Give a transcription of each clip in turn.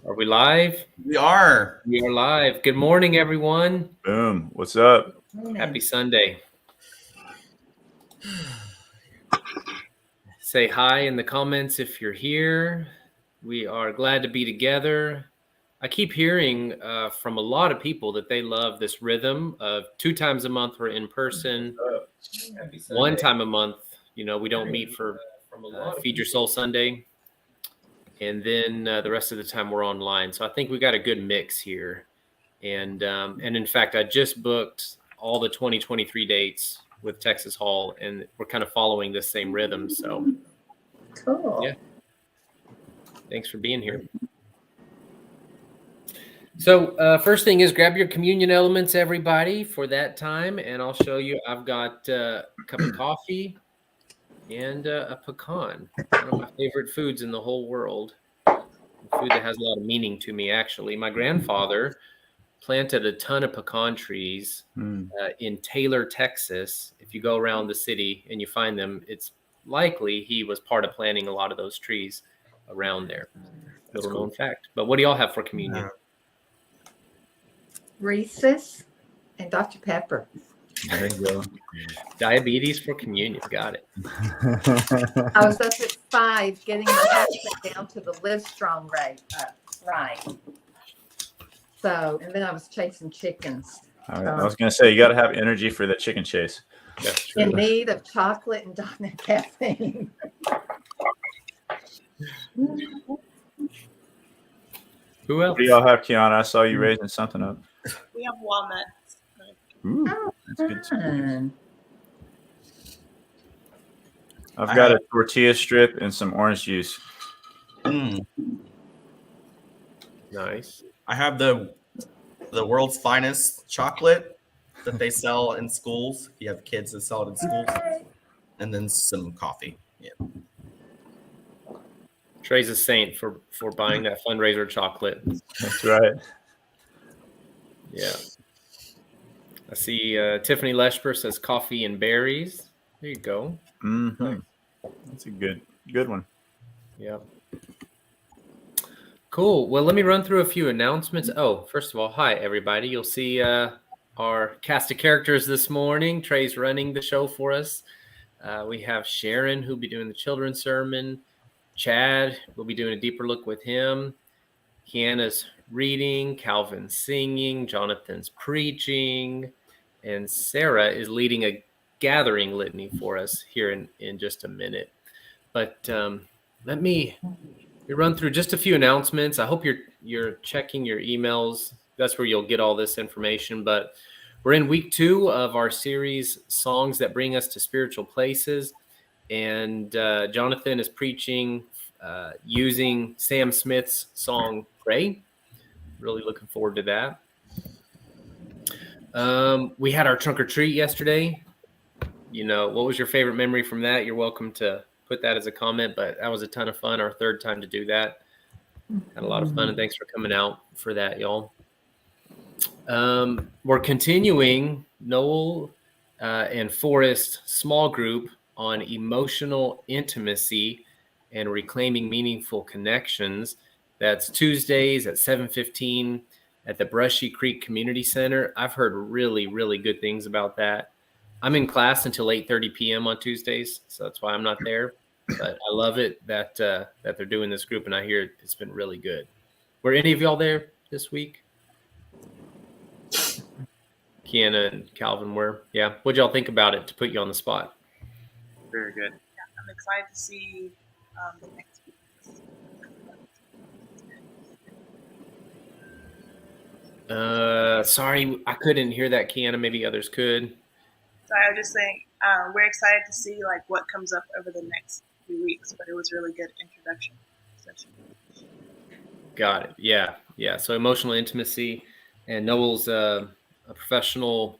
Are we live? We are. We are live. Good morning, everyone. Boom. What's up? Happy Sunday. Say hi in the comments if you're here. We are glad to be together. I keep hearing from a lot of people that they love this rhythm of 2 times a month we're in person, 1 time a month. We don't meet for Feed Your Soul Sunday. And then the rest of the time we're online. So I think we got a good mix here. And in fact, I just booked all the 2023 dates with Texas Hall, and we're kind of following this same rhythm. So cool. Yeah. Thanks for being here. So first thing is grab your communion elements, everybody, for that time. And I'll show you, I've got a cup of coffee and a pecan, one of my favorite foods in the whole world. Food that has a lot of meaning to me, actually. My grandfather planted a ton of pecan trees in Taylor, Texas. If you go around the city and you find them, it's likely he was part of planting a lot of those trees around there. Little known fact. But what do y'all have for communion? Reese's and Dr. Pepper. There you go. Diabetes for communion. Got it. I was up at 5 getting my husband down to the Livestrong ride. So, and then I was chasing chickens. I was going to say, you got to have energy for the chicken chase. That's true. In need of chocolate and dominant caffeine. Who else? What do y'all have, Kiana? I saw you raising something up. We have walnuts. Ooh, Oh, that's good too. fun. I've got a tortilla strip and some orange juice. Nice. I have the world's finest chocolate that they sell in schools. You have kids that sell it in schools. And then some coffee. Yeah. Trey's a saint for buying that fundraiser chocolate. That's right. Yeah. I see Tiffany Leshper says coffee and berries. There you go. Mm-hmm. That's a good one. Yeah. Cool. Well, let me run through a few announcements. Oh, first of all, hi, everybody. You'll see our cast of characters this morning. Trey's running the show for us. We have Sharon, who'll be doing the children's sermon. Chad, we'll be doing a deeper look with him. Kiana's reading. Calvin's singing. Jonathan's preaching. And Sarah is leading a gathering litany for us here in just a minute. But let me run through just a few announcements. I hope you're checking your emails. That's where you'll get all this information. But we're in week 2 of our series, Songs That Bring Us to Spiritual Places. And Jonathan is preaching using Sam Smith's song, Pray. Really looking forward to that. We had our trunk or treat yesterday. What was your favorite memory from that? You're welcome to put that as a comment, but that was a ton of fun. Our 3rd time to do that. Had a lot of fun, and thanks for coming out for that, y'all. We're continuing Noel and Forrest small group on emotional intimacy and reclaiming meaningful connections. That's Tuesdays at 7:15 at the Brushy Creek Community Center. I've heard really, really good things about that. I'm in class until 8:30 p.m. on Tuesdays, so that's why I'm not there. But I love it that they're doing this group, and I hear it's been really good. Were any of y'all there this week? Kiana and Calvin were. Yeah. What'd y'all think about it, to put you on the spot? Very good. Yeah, I'm excited to see the next week. Sorry, I couldn't hear that, Kiana. Maybe others could. So I was just saying, we're excited to see what comes up over the next few weeks. But it was a really good introduction session. Got it. Yeah. So emotional intimacy, and Noel's a professional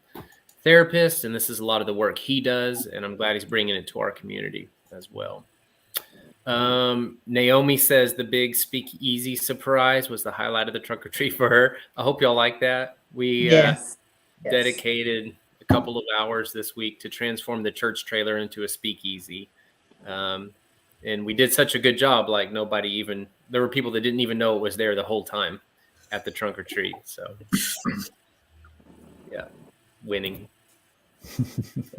therapist, and this is a lot of the work he does, and I'm glad he's bringing it to our community as well. Naomi says the big speakeasy surprise was the highlight of the trunk or treat for her. I hope y'all like that. We dedicated a couple of hours this week to transform the church trailer into a speakeasy. And we did such a good job, like there were people that didn't even know it was there the whole time at the trunk or treat. So yeah, winning.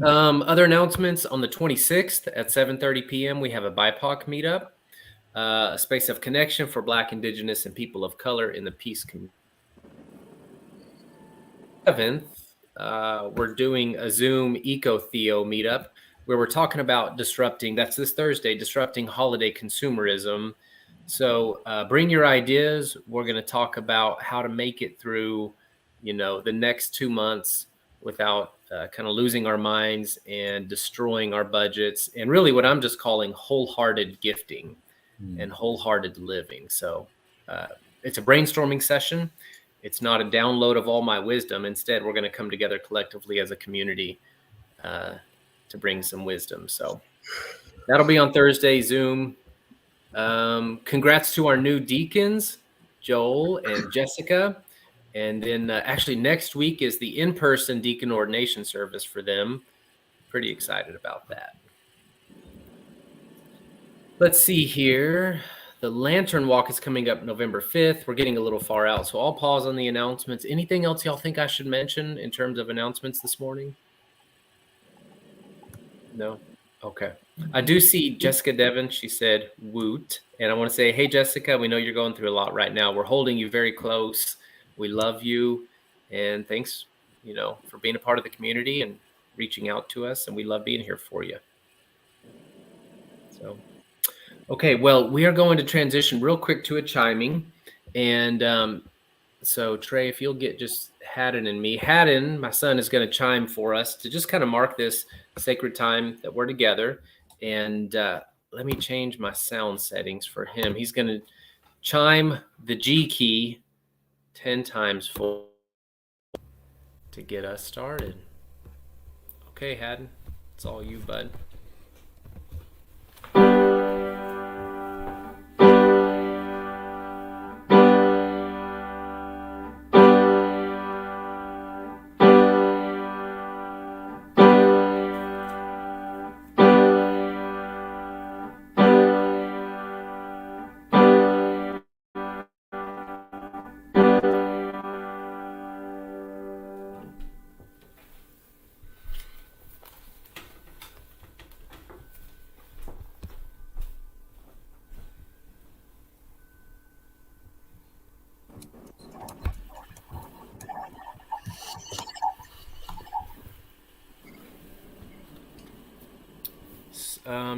Other announcements: on the 26th at 7:30 p.m. we have a BIPOC meetup, a space of connection for Black, Indigenous, and people of color in the peace community. 7th, we're doing a Zoom Eco-Theo meetup where we're talking about disrupting, that's this Thursday, disrupting holiday consumerism. So bring your ideas. We're going to talk about how to make it through, the next 2 months without kind of losing our minds and destroying our budgets. And really what I'm just calling wholehearted gifting and wholehearted living. So it's a brainstorming session. It's not a download of all my wisdom. Instead, we're going to come together collectively as a community to bring some wisdom. So that'll be on Thursday, Zoom. Congrats to our new deacons, Joel and Jessica. And then actually next week is the in-person deacon ordination service for them. Pretty excited about that. Let's see here. The Lantern Walk is coming up November 5th. We're getting a little far out, so I'll pause on the announcements. Anything else y'all think I should mention in terms of announcements this morning? No? Okay. I do see Jessica Devon. She said, woot. And I want to say, hey, Jessica, we know you're going through a lot right now. We're holding you very close. We love you. And thanks, for being a part of the community and reaching out to us. And we love being here for you. So, okay, well, we are going to transition real quick to a chiming. And so, Trey, if you'll get just Haddon and me. Haddon, my son, is going to chime for us to just kind of mark this sacred time that we're together. And let me change my sound settings for him. He's going to chime the G key 10 times full to get us started. Okay, Haddon, it's all you, bud.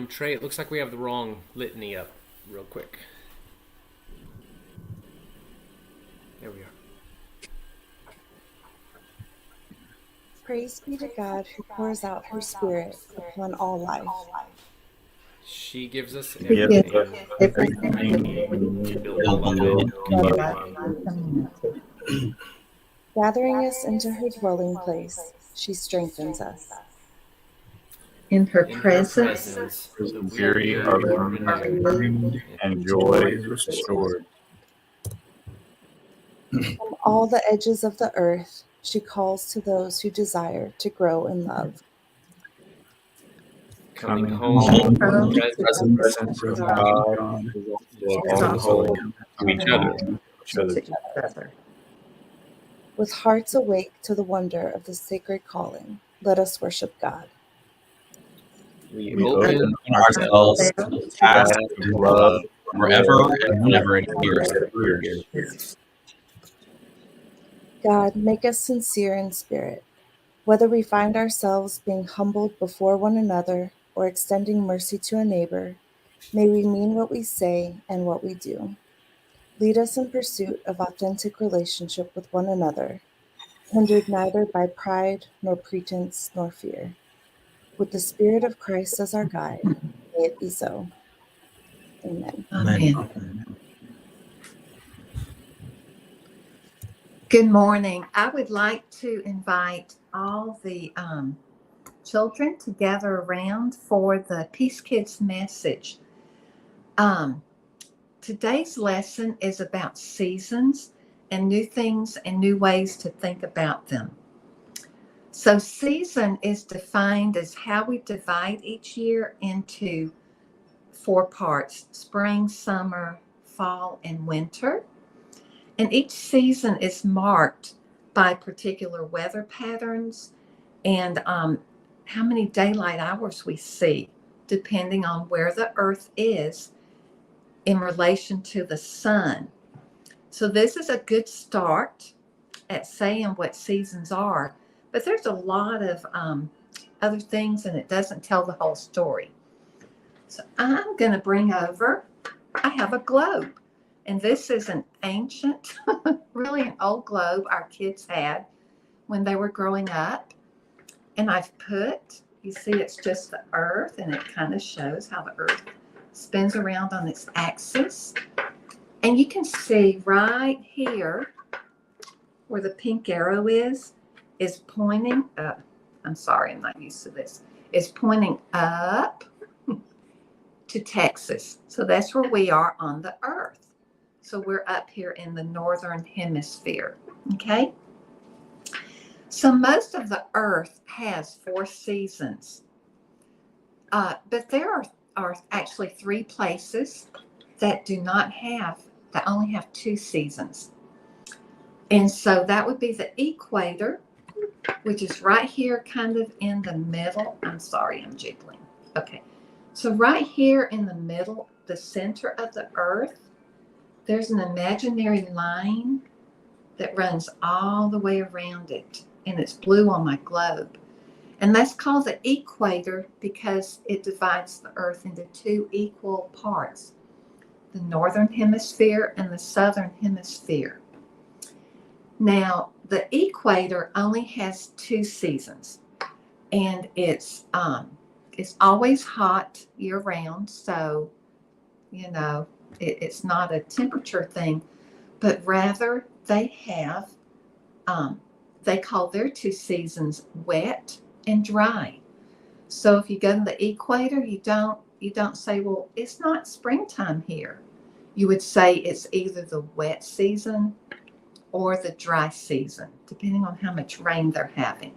Trey, it looks like we have the wrong litany up real quick. There we are. Praise be to God who pours out her spirit upon all life. She gives us Yep. everything to build a community. Gathering us into her dwelling place, she strengthens us. In her In her presence, the Weary are renewed and joy is restored. From all the edges of the earth, she calls to those who desire to grow in love. Coming home, Home. presence Presence of God is also to each other. together. With hearts awake to the wonder of the sacred calling, let us worship God. we We open open ourselves to the task of love wherever and whenever it appears. God, make us sincere in spirit. Whether we find ourselves being humbled before one another or extending mercy to a neighbor, may we mean what we say and what we do. Lead us in pursuit of authentic relationship with one another, hindered neither by pride nor pretense nor fear. With the Spirit of Christ as our guide, may it be so. Amen. Amen. Good morning. I would like to invite all the children to gather around for the Peace Kids message. Today's lesson is about seasons and new things and new ways to think about them. So season is defined as how we divide each year into 4 parts: spring, summer, fall, and winter. And each season is marked by particular weather patterns and how many daylight hours we see, depending on where the earth is in relation to the sun. So this is a good start at saying what seasons are, but there's a lot of other things, and it doesn't tell the whole story. So I'm going to bring over, I have a globe, and this is an ancient, really an old globe our kids had when they were growing up. And I've put, you see, it's just the earth, and it kind of shows how the earth spins around on its axis. And you can see right here where the pink arrow is pointing up. I'm sorry, I'm not used to this. It's pointing up to Texas. So that's where we are on the earth. So we're up here in the northern hemisphere. Okay. So most of the earth has 4 seasons. But there are actually 3 places that only have 2 seasons. And so that would be the equator, which is right here kind of in the middle. I'm sorry, I'm jiggling. Okay. So right here in the middle, the center of the earth, there's an imaginary line that runs all the way around it. And it's blue on my globe. And that's called the equator because it divides the earth into 2 equal parts, the northern hemisphere and the southern hemisphere. Now, the equator only has 2 seasons, and it's always hot year round. So, you know, it's not a temperature thing, but rather they have, they call their 2 seasons wet and dry. So if you go to the equator, you don't say, well, it's not springtime here. You would say it's either the wet season or the dry season, depending on how much rain they're having.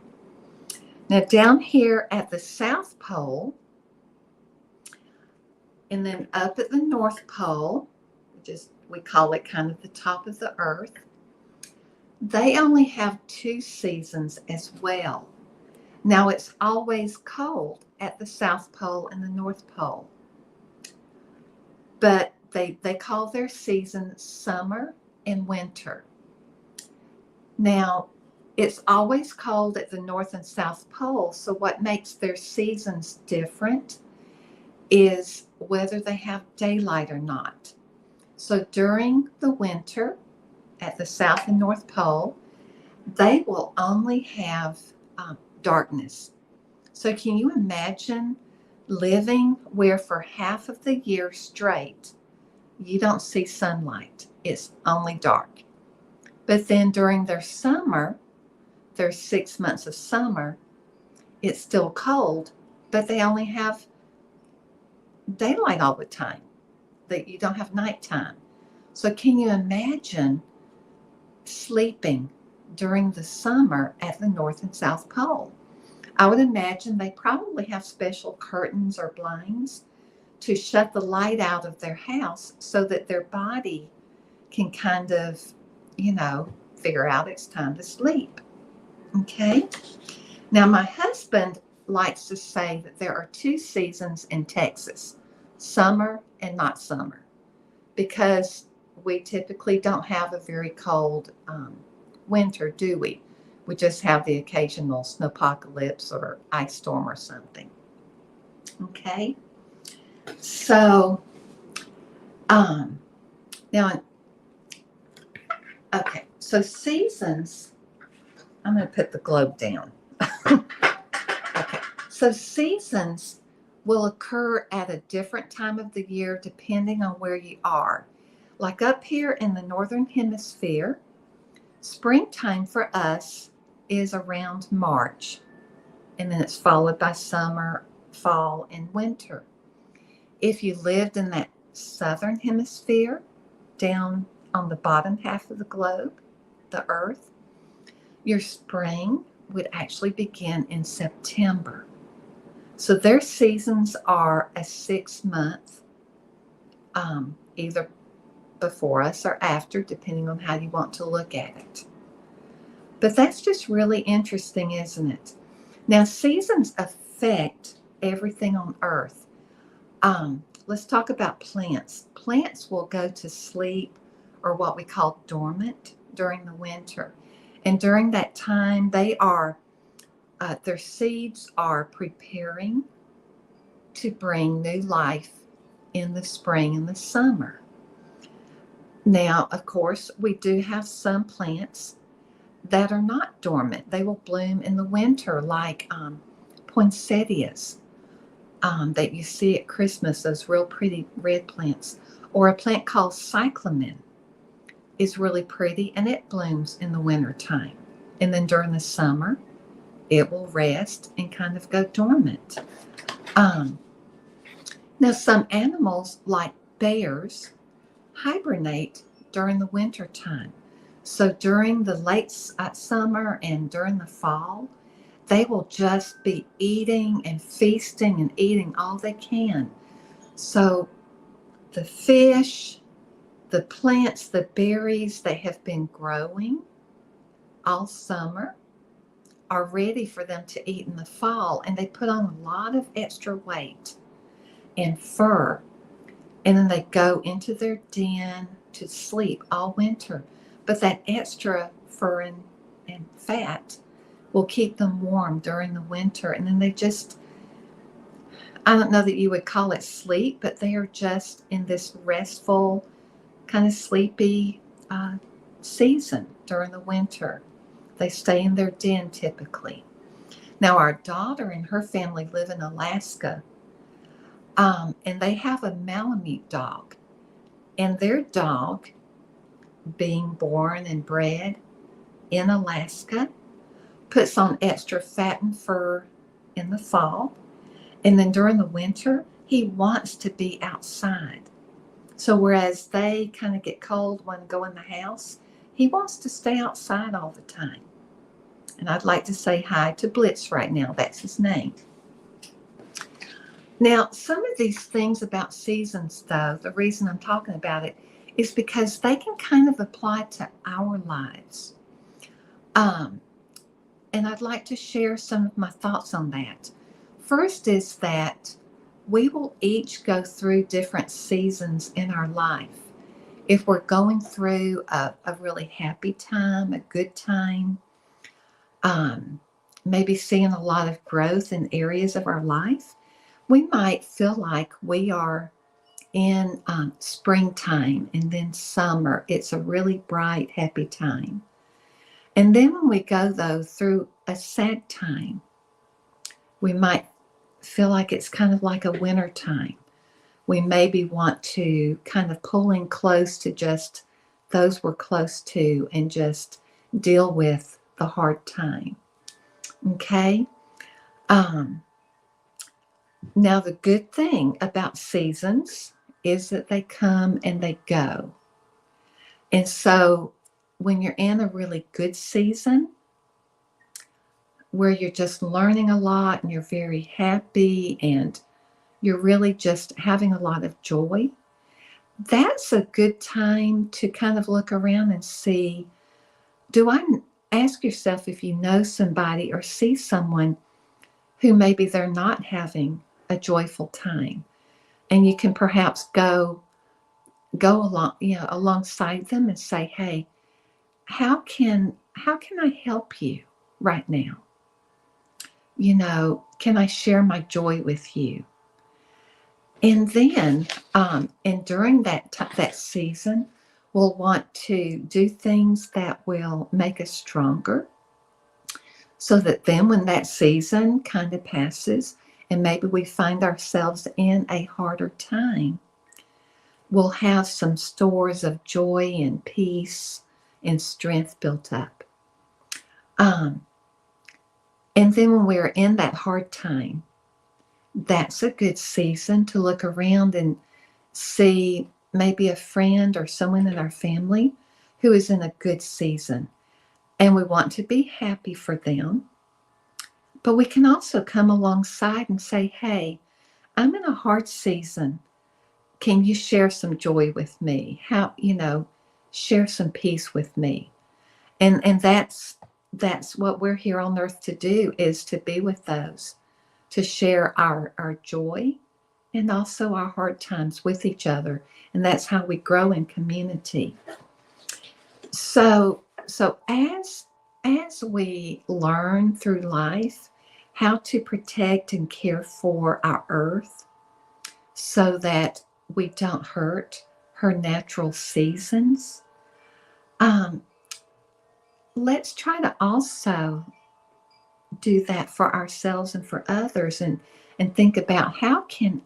Now down here at the South Pole, and then up at the North Pole, we call it kind of the top of the earth, they only have 2 seasons as well. Now it's always cold at the South Pole and the North Pole, but they call their season summer and winter. Now it's always cold at the North and South Pole, so what makes their seasons different is whether they have daylight or not. So during the winter at the South and North Pole, they will only have darkness. So can you imagine living where for half of the year straight, you don't see sunlight? It's only dark. But then during their summer, their 6 months of summer, it's still cold, but they only have daylight all the time. That you don't have nighttime. So can you imagine sleeping during the summer at the North and South Pole? I would imagine they probably have special curtains or blinds to shut the light out of their house so that their body can kind of, figure out it's time to sleep. Okay. Now, my husband likes to say that there are 2 seasons in Texas, summer and not summer, because we typically don't have a very cold winter, do we? We just have the occasional snowpocalypse or ice storm or something. Okay. So, now, okay. So seasons, I'm going to put the globe down. Okay. So seasons will occur at a different time of the year depending on where you are. Like up here in the northern hemisphere, springtime for us is around March, and then it's followed by summer, fall, and winter. If you lived in that southern hemisphere, down on the bottom half of the globe, the earth, your spring would actually begin in September. So their seasons are a 6-month either before us or after, depending on how you want to look at it. But that's just really interesting, isn't it? Now, seasons affect everything on earth. Let's talk about plants. Plants will go to sleep, or what we call dormant, during the winter. And during that time, they are, their seeds are preparing to bring new life in the spring and the summer. Now, of course, we do have some plants that are not dormant. They will bloom in the winter, like poinsettias that you see at Christmas, those real pretty red plants. Or a plant called cyclamen is really pretty, and it blooms in the winter time. And then during the summer, it will rest and kind of go dormant. Now, some animals, like bears, hibernate during the winter time. So during the late summer and during the fall, they will just be eating and feasting and eating all they can. So the fish, the plants, the berries that have been growing all summer are ready for them to eat in the fall, and they put on a lot of extra weight and fur, and then they go into their den to sleep all winter. But that extra fur and fat will keep them warm during the winter, and then they just, I don't know that you would call it sleep, but they are just in this restful, kind of sleepy season during the winter. They stay in their den typically. Now, our daughter and her family live in Alaska, and they have a Malamute dog. And their dog, being born and bred in Alaska, puts on extra fat and fur in the fall. And then during the winter, he wants to be outside. So whereas they kind of get cold when they go in the house, he wants to stay outside all the time. And I'd like to say hi to Blitz right now. That's his name. Now, some of these things about seasons, though, the reason I'm talking about it is because they can kind of apply to our lives. And I'd like to share some of my thoughts on that. First is that we will each go through different seasons in our life. If we're going through a really happy time, a good time, maybe seeing a lot of growth in areas of our life, we might feel like we are in springtime, and then summer. It's a really bright, happy time. And then when we go, though, through a sad time, we might feel like it's kind of like a winter time. We maybe want to kind of pull in close to just those we're close to and just deal with the hard time. Okay? Now, the good thing about seasons is that they come and they go. And so when you're in a really good season, where you're just learning a lot and you're very happy and you're really just having a lot of joy, that's a good time to kind of look around and see, ask yourself if you know somebody or see someone who maybe they're not having a joyful time, and you can perhaps go along, alongside them and say, hey, how can I help you right now? Can I share my joy with you? And then, and during that season, we'll want to do things that will make us stronger, so that then when that season kind of passes and maybe we find ourselves in a harder time, we'll have some stores of joy and peace and strength built up. And then when we're in that hard time, that's a good season to look around and see maybe a friend or someone in our family who is in a good season. And we want to be happy for them. But we can also come alongside and say, hey, I'm in a hard season. can you share some joy with me? How, share some peace with me. And that's what we're here on earth to do, is to be with those, to share our joy and also our hard times with each other. And that's how we grow in community. So as we learn through life how to protect and care for our earth so that we don't hurt her natural seasons, let's try to also do that for ourselves and for others, and think about how can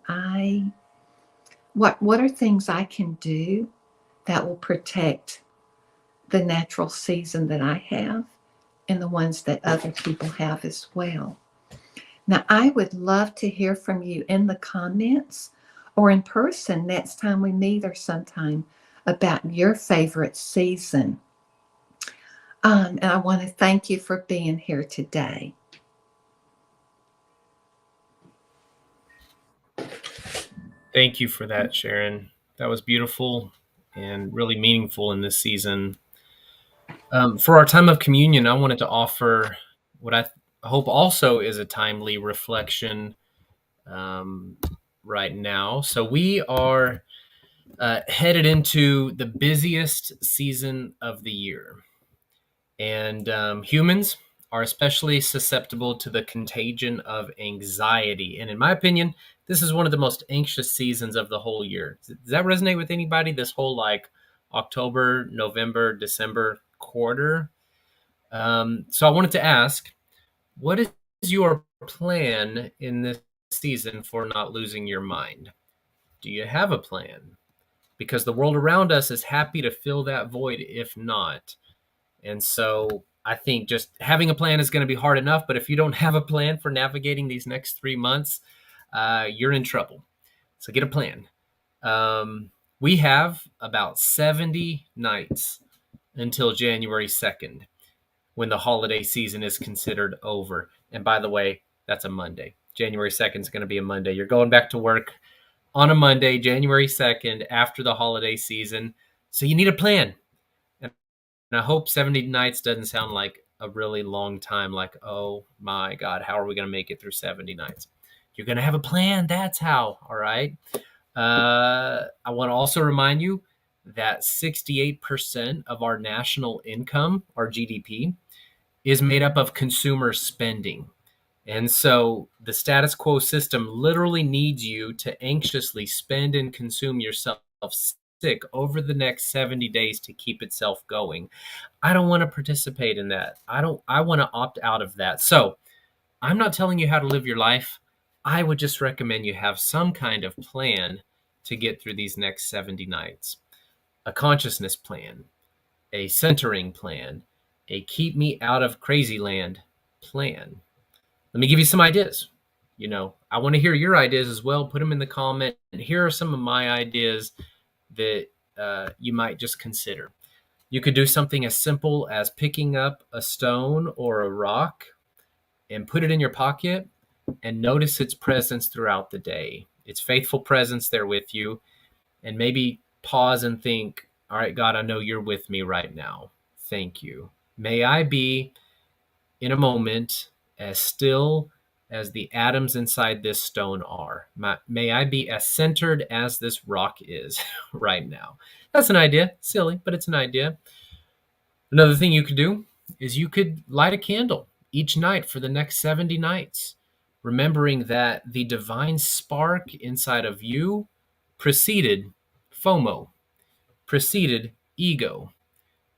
what are things I can do that will protect the natural season that I have and the ones that other people have as well. Now, I would love to hear from you in the comments or in person next time we meet or sometime about your favorite season. And I want to thank you for being here today. Thank you for that, Sharon. That was beautiful and really meaningful in this season. For our time of communion, I wanted to offer what I hope also is a timely reflection right now. So we are headed into the busiest season of the year. And humans are especially susceptible to the contagion of anxiety. And in my opinion, this is one of the most anxious seasons of the whole year. Does that resonate with anybody? This whole October, November, December quarter. So I wanted to ask, what is your plan in this season for not losing your mind? Do you have a plan? Because the world around us is happy to fill that void if not. And so I think just having a plan is going to be hard enough, but if you don't have a plan for navigating these next 3 months, you're in trouble. So get a plan. We have about 70 nights until January 2nd, when the holiday season is considered over. And by the way, that's a Monday. January 2nd is going to be a Monday. You're going back to work on a Monday, January 2nd, after the holiday season. So you need a plan. And I hope 70 nights doesn't sound like a really long time, like, oh my God, how are we going to make it through 70 nights? You're going to have a plan. That's how. All right. I want to also remind you that 68% of our national income, our GDP, is made up of consumer spending. And so the status quo system literally needs you to anxiously spend and consume yourself sick over the next 70 days to keep itself going. I don't want to participate in that. I want to opt out of that. So I'm not telling you how to live your life. I would just recommend you have some kind of plan to get through these next 70 nights. A consciousness plan, a centering plan, a keep me out of crazy land plan. Let me give you some ideas. I want to hear your ideas as well. Put them in the comment. And here are some of my ideas that you might just consider. You could do something as simple as picking up a stone or a rock and put it in your pocket and notice its presence throughout the day, its faithful presence there with you, and maybe pause and think, all right, God, I know you're with me right now. Thank you. May I be in a moment as still as the atoms inside this stone are. May I be as centered as this rock is right now. That's an idea. Silly, but it's an idea. Another thing you could do is you could light a candle each night for the next 70 nights, remembering that the divine spark inside of you preceded FOMO, preceded ego,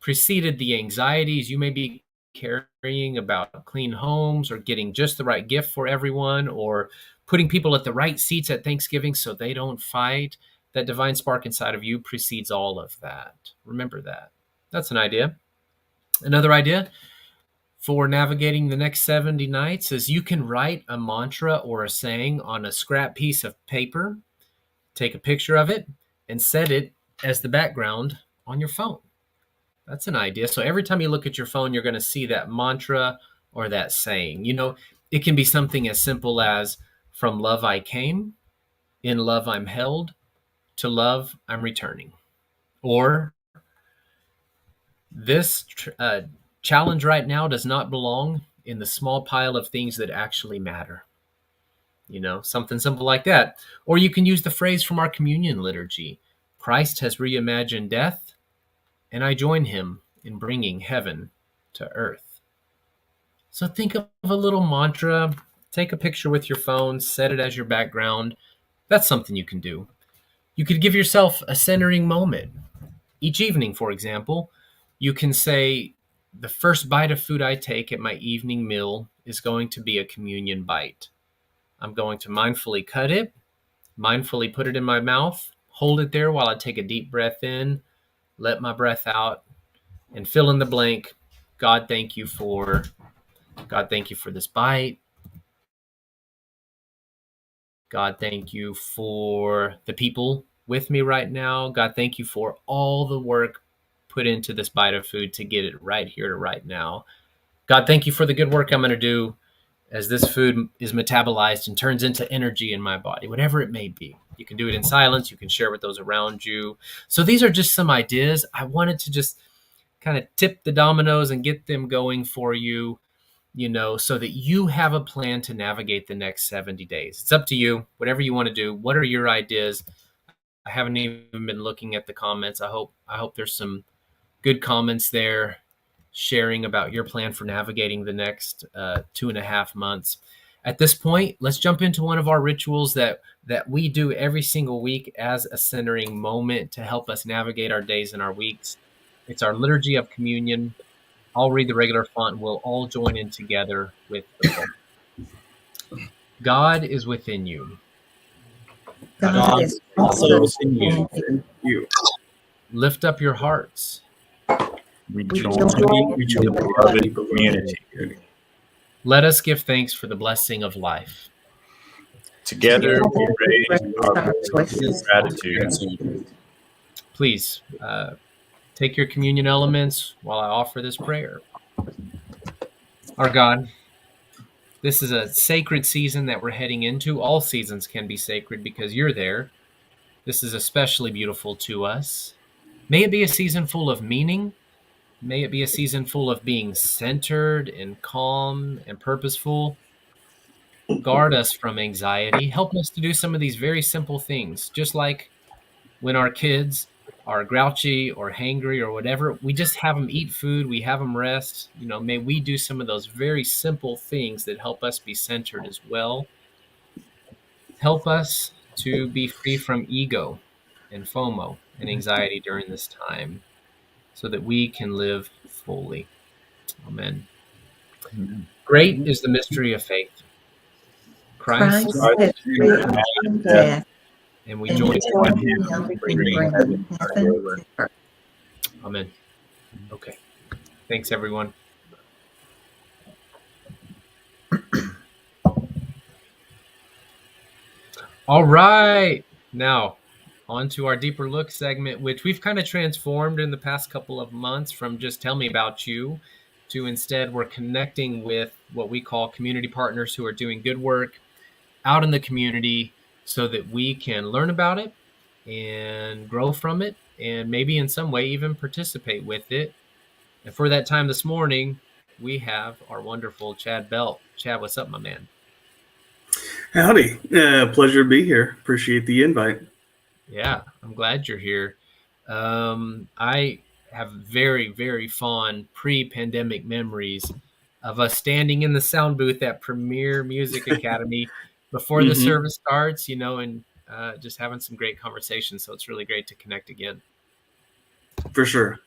preceded the anxieties you may be carrying about clean homes or getting just the right gift for everyone or putting people at the right seats at Thanksgiving so they don't fight. That divine spark inside of you precedes all of that. Remember that. That's an idea. Another idea for navigating the next 70 nights is you can write a mantra or a saying on a scrap piece of paper, take a picture of it, and set it as the background on your phone. That's an idea. So every time you look at your phone, you're going to see that mantra or that saying. It can be something as simple as, from love I came, in love I'm held, to love, I'm returning. Or this challenge right now does not belong in the small pile of things that actually matter. Something simple like that. Or you can use the phrase from our communion liturgy: Christ has reimagined death, and I join him in bringing heaven to earth. So think of a little mantra, take a picture with your phone, set it as your background. That's something you can do. You could give yourself a centering moment. Each evening, for example, you can say, the first bite of food I take at my evening meal is going to be a communion bite. I'm going to mindfully cut it, mindfully put it in my mouth, hold it there while I take a deep breath in, let my breath out, and fill in the blank. God, thank you for this bite. God, thank you for the people with me right now. God, thank you for all the work put into this bite of food to get it right here to right now. God, thank you for the good work I'm going to do as this food is metabolized and turns into energy in my body, whatever it may be. You can do it in silence. You can share with those around you. So these are just some ideas. I wanted to just kind of tip the dominoes and get them going for you, so that you have a plan to navigate the next 70 days. It's up to you, whatever you want to do. What are your ideas? I haven't even been looking at the comments. I hope there's some good comments there sharing about your plan for navigating the next 2.5 months. At this point, let's jump into one of our rituals that we do every single week as a centering moment to help us navigate our days and our weeks. It's our Liturgy of Communion. I'll read the regular font. We'll all join in together with the Pope. God is within you. God is also also within within you. Lift up your hearts. We We join join with your beloved community. Let us give thanks for the blessing of life. Together we raise our our voices voices. of gratitude. Please take your communion elements while I offer this prayer. Our God, this is a sacred season that we're heading into. All seasons can be sacred because you're there. This is especially beautiful to us. May it be a season full of meaning. May it be a season full of being centered and calm and purposeful. Guard us from anxiety. Help us to do some of these very simple things, just like when our kids are grouchy or hangry or whatever, we just have them eat food, we have them rest. May we do some of those very simple things that help us be centered as well. Help us to be free from ego and FOMO and anxiety during this time so that we can live fully. Amen. Great is the mystery of faith. Christ, Christ has risen from death, and we and join we join him in bringing heaven to earth. Amen. Okay. Thanks, everyone. All right. Now, on to our deeper look segment, which we've kind of transformed in the past couple of months from just tell me about you to instead we're connecting with what we call community partners who are doing good work out in the community so that we can learn about it and grow from it and maybe in some way even participate with it. And for that time this morning, we have our wonderful Chad Belt. Chad, what's up, my man? Howdy. Pleasure to be here. Appreciate the invite. Yeah, I'm glad you're here. I have very, very fond pre-pandemic memories of us standing in the sound booth at Premier Music Academy before the service starts, and just having some great conversations. So it's really great to connect again. For sure.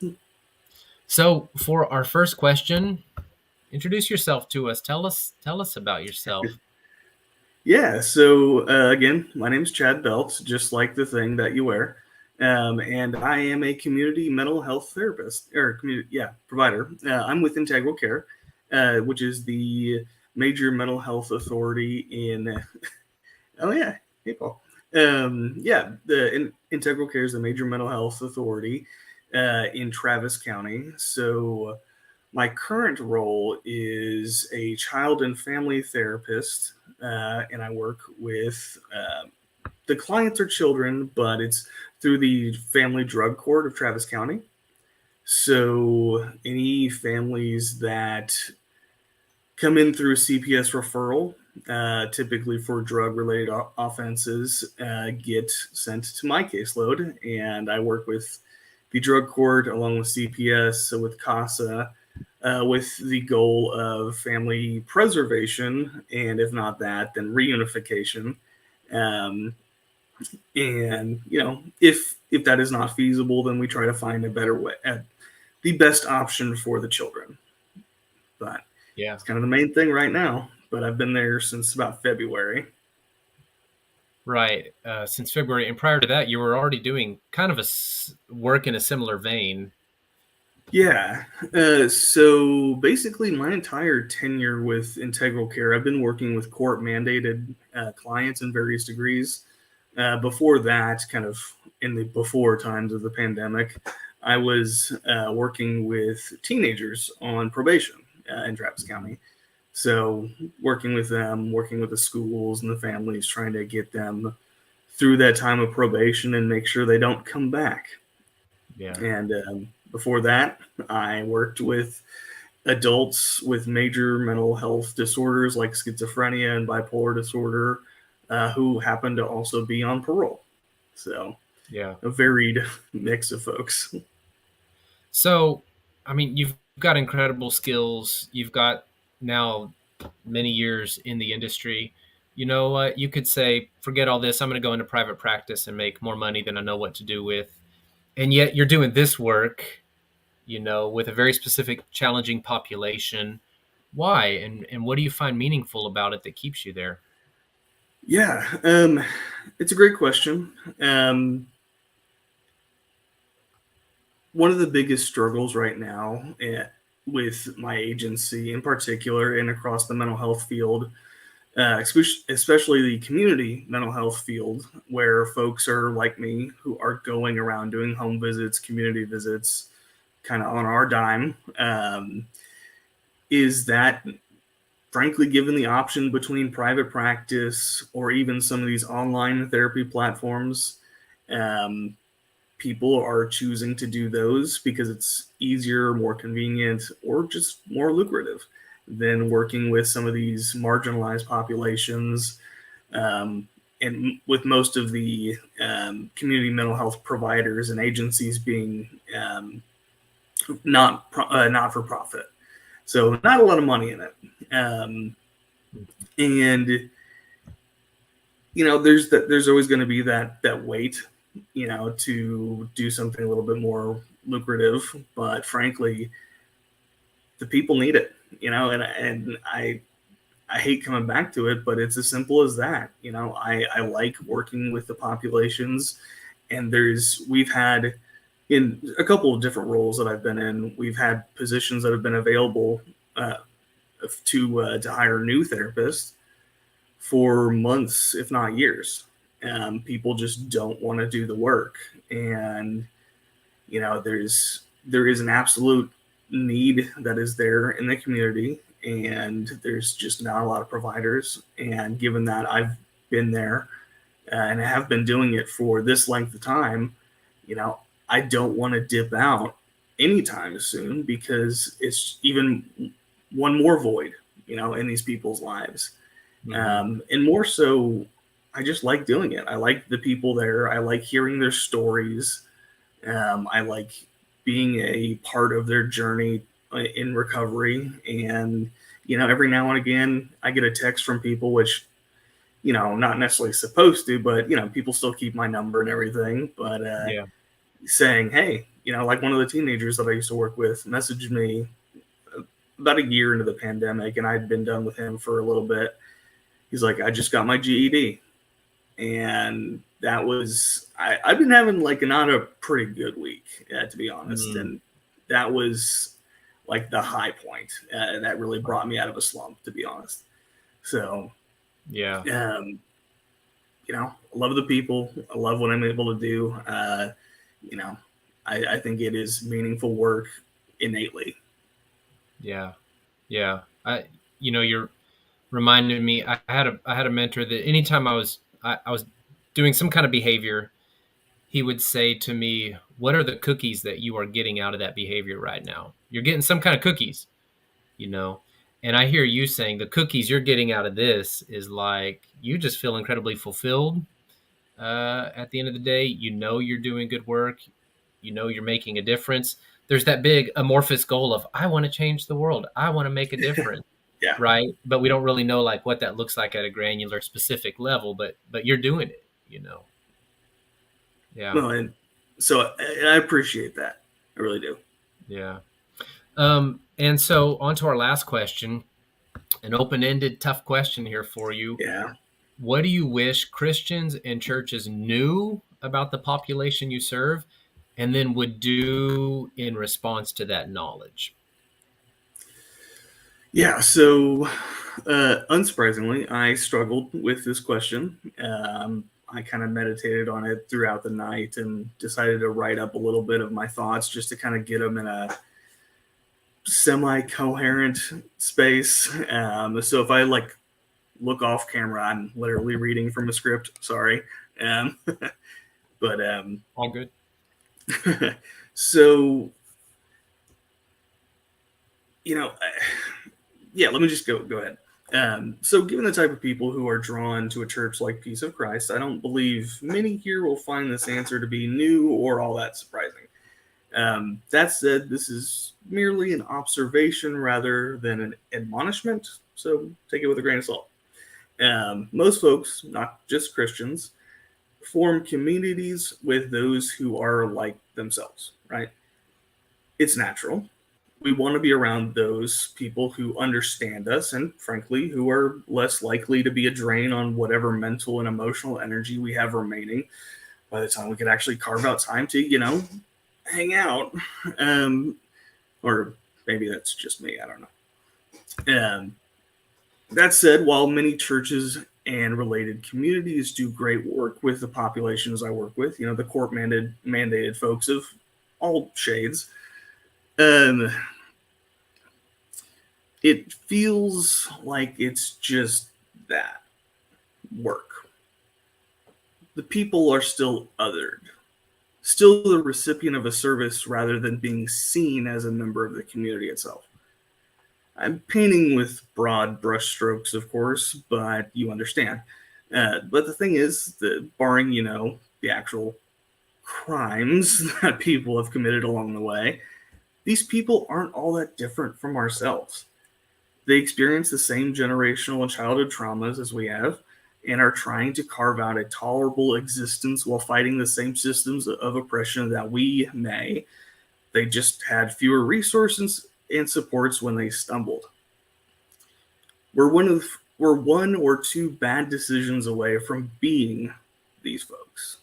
So for our first question, introduce yourself to us. Tell us about yourself. Yeah. So again, my name is Chad Belt, just like the thing that you wear. And I am a community mental health therapist provider. I'm with Integral Care, which is the major mental health authority in, Integral Care is the major mental health authority in Travis County. So my current role is a child and family therapist, and I work with the clients are children, but it's through the Family Drug Court of Travis County. So any families that come in through CPS referral, typically for drug-related offenses, get sent to my caseload, and I work with the drug court along with CPS, so with CASA, with the goal of family preservation, and if not that, then reunification. And if that is not feasible, then we try to find a better way, the best option for the children. But Yeah. it's kind of the main thing right now. But I've been there since about February. Right. Since February. And prior to that, you were already doing kind of work in a similar vein. Yeah. So basically, my entire tenure with Integral Care, I've been working with court-mandated clients in various degrees. Before that, kind of in the before times of the pandemic, I was working with teenagers on probation in Travis County. So working with them, working with the schools and the families, trying to get them through that time of probation and make sure they don't come back. Yeah. And before that, I worked with adults with major mental health disorders like schizophrenia and bipolar disorder who happen to also be on parole. So Yeah. a varied mix of folks. So, I mean, you've got incredible skills. You've got now many years in the industry. You know what? You could say, forget all this. I'm going to go into private practice and make more money than I know what to do with. And yet you're doing this work, with a very specific, challenging population. Why? And what do you find meaningful about it that keeps you there? Yeah, it's a great question. One of the biggest struggles right now with my agency in particular and across the mental health field, especially the community mental health field, where folks are like me who are going around doing home visits, community visits, kind of on our dime, is that, frankly, given the option between private practice or even some of these online therapy platforms, people are choosing to do those because it's easier, more convenient, or just more lucrative than working with some of these marginalized populations. And with most of the community mental health providers and agencies being not for profit. So not a lot of money in it. And there's always going to be that weight, to do something a little bit more lucrative, but frankly, the people need it, and I hate coming back to it, but it's as simple as that. I like working with the populations, and we've had in a couple of different roles that I've been in, we've had positions that have been available to hire new therapists for months, if not years. People just don't want to do the work, and there is an absolute need that is there in the community, and there's just not a lot of providers. And given that I've been there and I have been doing it for this length of time, I don't want to dip out anytime soon, because it's even one more void, in these people's lives. Mm-hmm. And more so, I just like doing it. I like the people there. I like hearing their stories. I like being a part of their journey in recovery. And, every now and again, I get a text from people, which, not necessarily supposed to, but, people still keep my number and everything. But saying, hey, like one of the teenagers that I used to work with messaged me about a year into the pandemic, and I'd been done with him for a little bit. He's like, I just got my GED. And that was, I've been having not a pretty good week, to be honest. And that was like the high point that really brought me out of a slump, to be honest. So, yeah. I love the people. I love what I'm able to do. I think it is meaningful work innately. Yeah. Yeah. You're reminding me, I had a mentor that anytime I was doing some kind of behavior, he would say to me, what are the cookies that you are getting out of that behavior right now? You're getting some kind of cookies, and I hear you saying the cookies you're getting out of this is like, you just feel incredibly fulfilled. At the end of the day, you're doing good work. You're making a difference. There's that big amorphous goal of, I want to change the world. I want to make a difference. Yeah. Right. But we don't really know like what that looks like at a granular specific level, but you're doing it, Yeah. No, and so I appreciate that. I really do. Yeah. And so on to our last question, an open-ended, tough question here for you. Yeah. What do you wish Christians and churches knew about the population you serve, and then would do in response to that knowledge? Yeah, so unsurprisingly, I struggled with this question. I kind of meditated on it throughout the night and decided to write up a little bit of my thoughts just to kind of get them in a semi-coherent space. So if I look off camera, I'm literally reading from a script. Sorry. But all good. So, yeah, let me just go ahead. So given the type of people who are drawn to a church like Peace of Christ, I don't believe many here will find this answer to be new or all that surprising. That said, this is merely an observation rather than an admonishment, so take it with a grain of salt. Most folks, not just Christians, form communities with those who are like themselves, right? It's natural. We want to be around those people who understand us and, frankly, who are less likely to be a drain on whatever mental and emotional energy we have remaining by the time we could actually carve out time to, hang out. Or maybe that's just me. I don't know. That said, while many churches and related communities do great work with the populations I work with, the court mandated folks of all shades, it feels like it's just that work. The people are still othered, still the recipient of a service rather than being seen as a member of the community itself. I'm painting with broad brushstrokes, of course, but you understand. But the thing is that barring, the actual crimes that people have committed along the way, these people aren't all that different from ourselves. They experience the same generational and childhood traumas as we have and are trying to carve out a tolerable existence while fighting the same systems of oppression that we may. They just had fewer resources and supports when they stumbled. We're one or two bad decisions away from being these folks,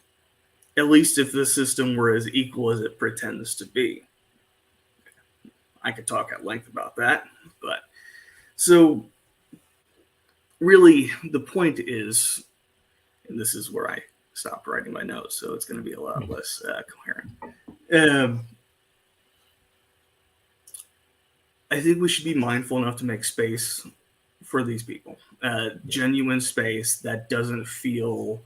at least if the system were as equal as it pretends to be. I could talk at length about that, but so really the point is, and this is where I stopped writing my notes, so it's going to be a lot less coherent. I think we should be mindful enough to make space for these people, genuine space that doesn't feel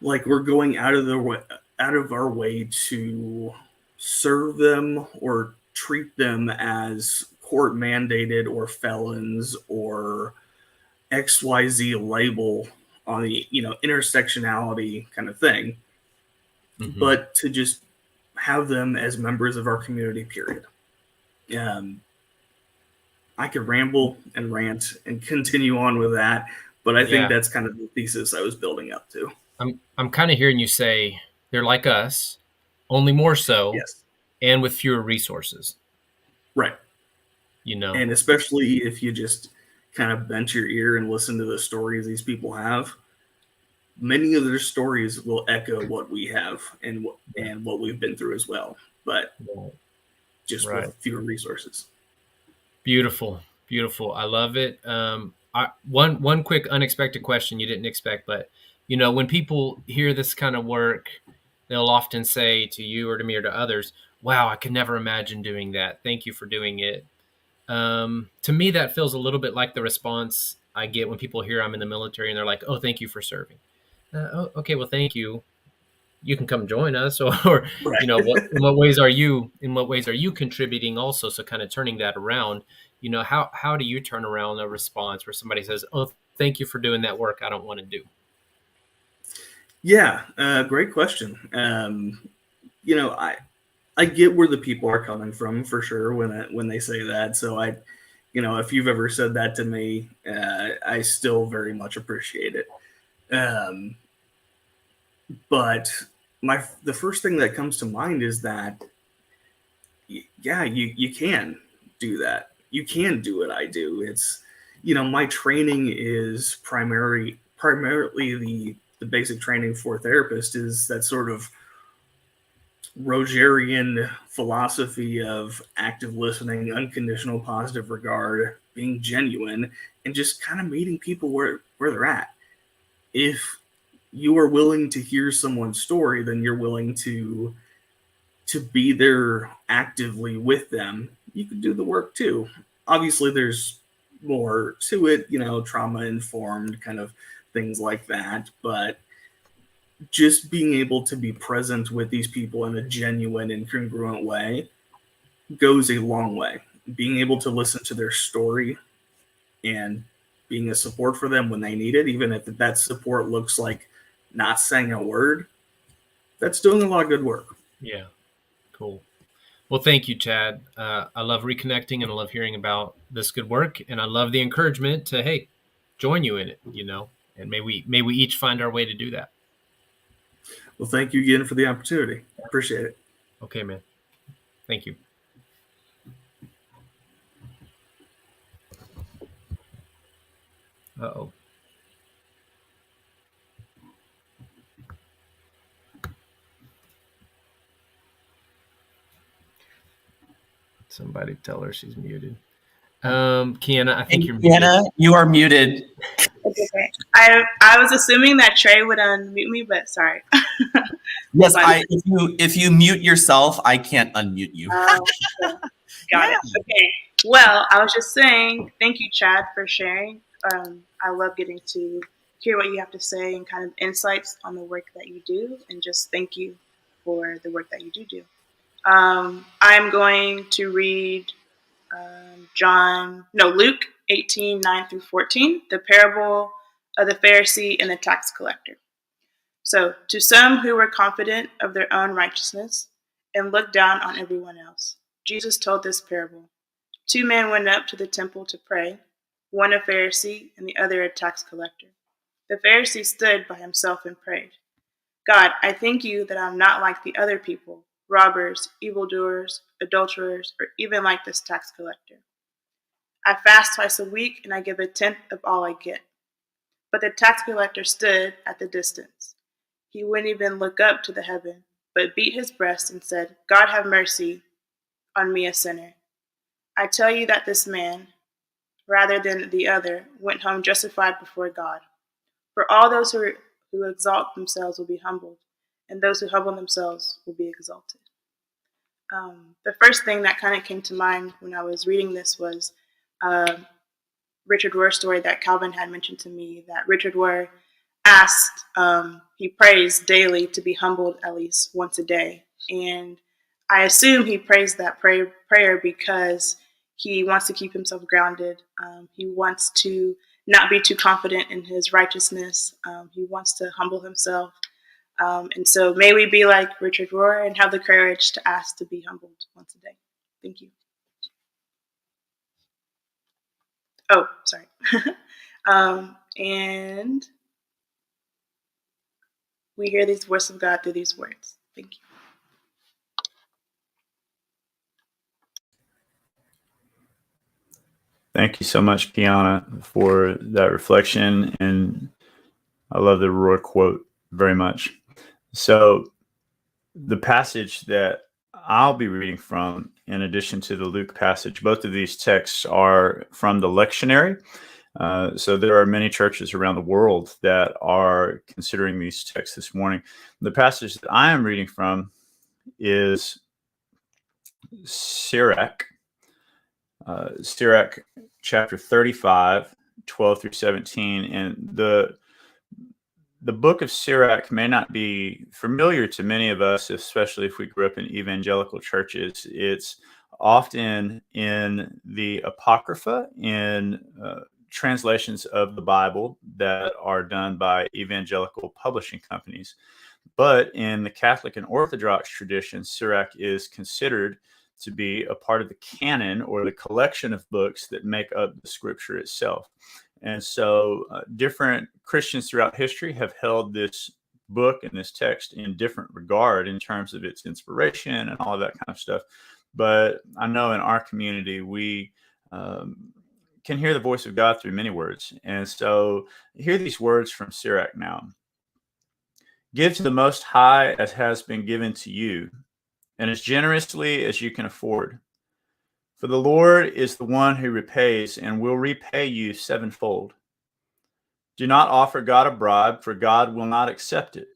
like we're going out of our way to serve them or treat them as court mandated or felons or XYZ label on the intersectionality kind of thing, but to just have them as members of our community, period. I could ramble and rant and continue on with that, but I think that's kind of the thesis I was building up to. I'm kind of hearing you say they're like us, only more so, yes, and with fewer resources. Right. And especially if you just kind of bent your ear and listen to the stories these people have, many of their stories will echo what we have and what we've been through as well, but just with fewer resources. Beautiful. I love it. One quick unexpected question you didn't expect, but when people hear this kind of work, they'll often say to you or to me or to others, wow, I could never imagine doing that. Thank you for doing it. To me, that feels a little bit like the response I get when people hear I'm in the military and they're like, oh, thank you for serving. Okay, well, thank you. You can come join us, or Right. you know, in what ways are you contributing also? So kind of turning that around. You know, how do you turn around a response where somebody says, "Oh, thank you for doing that work I don't want to do"? Yeah, great question. You know, I get where the people are coming from for sure when they say that. So you know, if you've ever said that to me, I still very much appreciate it. Um, but the first thing that comes to mind is that yeah, you can do that. You can do what I do. It's, you know, my training is primarily the basic training for a therapist is that sort of Rogerian philosophy of active listening, unconditional positive regard, being genuine, and just kind of meeting people where they're at. If you are willing to hear someone's story, then you're willing to be there actively with them. You can do the work too. Obviously, there's more to it, you know, trauma informed kind of things like that, but just being able to be present with these people in a genuine and congruent way goes a long way. Being able to listen to their story and being a support for them when they need it, even if that support looks like not saying a word, that's doing a lot of good work. Yeah, cool. Well, thank you, Chad. I love reconnecting and I love hearing about this good work, and I love the encouragement to hey, join you in it. You know, and may we each find our way to do that. Well, thank you again for the opportunity. Appreciate it. Okay, man. Thank you. Uh-oh. Somebody tell her she's muted. Kiana, I think you're muted. Kiana, you are muted. It's okay. I was assuming that Trey would unmute me, but sorry. Yes, if you mute yourself, I can't unmute you. Got it. Okay. Well, I was just saying, thank you, Chad, for sharing. I love getting to hear what you have to say and kind of insights on the work that you do, and just thank you for the work that you do. I'm going to read Luke 18, 9 through 14, the parable of the Pharisee and the tax collector. So, to some who were confident of their own righteousness and looked down on everyone else, Jesus told this parable. 2 men went up to the temple to pray, one a Pharisee and the other a tax collector. The Pharisee stood by himself and prayed, God, I thank you that I'm not like the other people, robbers, evildoers, adulterers, or even like this tax collector. I fast twice a week and I give a tenth of all I get. But the tax collector stood at the distance. He wouldn't even look up to the heaven, but beat his breast and said, God have mercy on me, a sinner. I tell you that this man, rather than the other, went home justified before God. For all those who exalt themselves will be humbled, and those who humble themselves will be exalted. The first thing that kind of came to mind when I was reading this was Richard Rohr's story that Calvin had mentioned to me, that Richard Rohr asked, he prays daily to be humbled at least once a day. And I assume he prays that prayer because he wants to keep himself grounded. He wants to not be too confident in his righteousness. He wants to humble himself. And so may we be like Richard Rohr and have the courage to ask to be humbled once a day. Thank you. Oh, sorry. And we hear these voice of God through these words. Thank you. Thank you so much, Kiana, for that reflection. And I love the Rohr quote very much. So the passage that I'll be reading from, in addition to the Luke passage, both of these texts are from the lectionary. So there are many churches around the world that are considering these texts this morning. The passage that I am reading from is Sirach chapter 35, 12 through 17. And the book of Sirach may not be familiar to many of us, especially if we grew up in evangelical churches. It's often in the Apocrypha, in translations of the Bible that are done by evangelical publishing companies. But in the Catholic and Orthodox tradition, Sirach is considered to be a part of the canon, or the collection of books that make up the scripture itself. And so different Christians throughout history have held this book and this text in different regard in terms of its inspiration and all of that kind of stuff. But I know in our community, we can hear the voice of God through many words. And so hear these words from Sirach now. Give to the Most High as has been given to you, and as generously as you can afford. For the Lord is the one who repays and will repay you sevenfold. Do not offer God a bribe, for God will not accept it.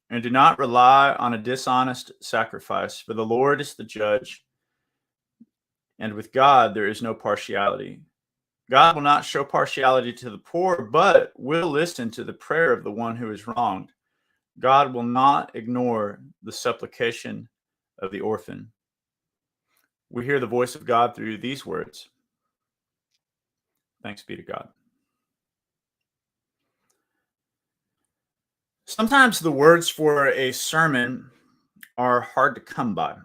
And do not rely on a dishonest sacrifice, for the Lord is the judge. And with God there is no partiality. God will not show partiality to the poor, but will listen to the prayer of the one who is wronged. God will not ignore the supplication of the orphan. We hear the voice of God through these words. Thanks be to God. Sometimes the words for a sermon are hard to come by,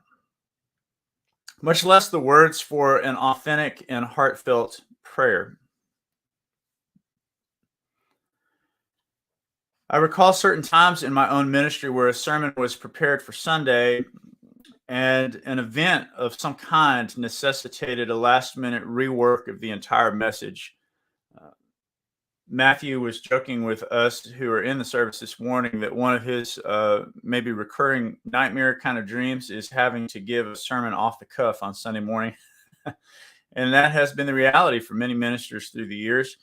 much less the words for an authentic and heartfelt prayer. I recall certain times in my own ministry where a sermon was prepared for Sunday and an event of some kind necessitated a last-minute rework of the entire message. Matthew was joking with us who are in the service this morning that one of his maybe recurring nightmare kind of dreams is having to give a sermon off the cuff on Sunday morning. And that has been the reality for many ministers through the years.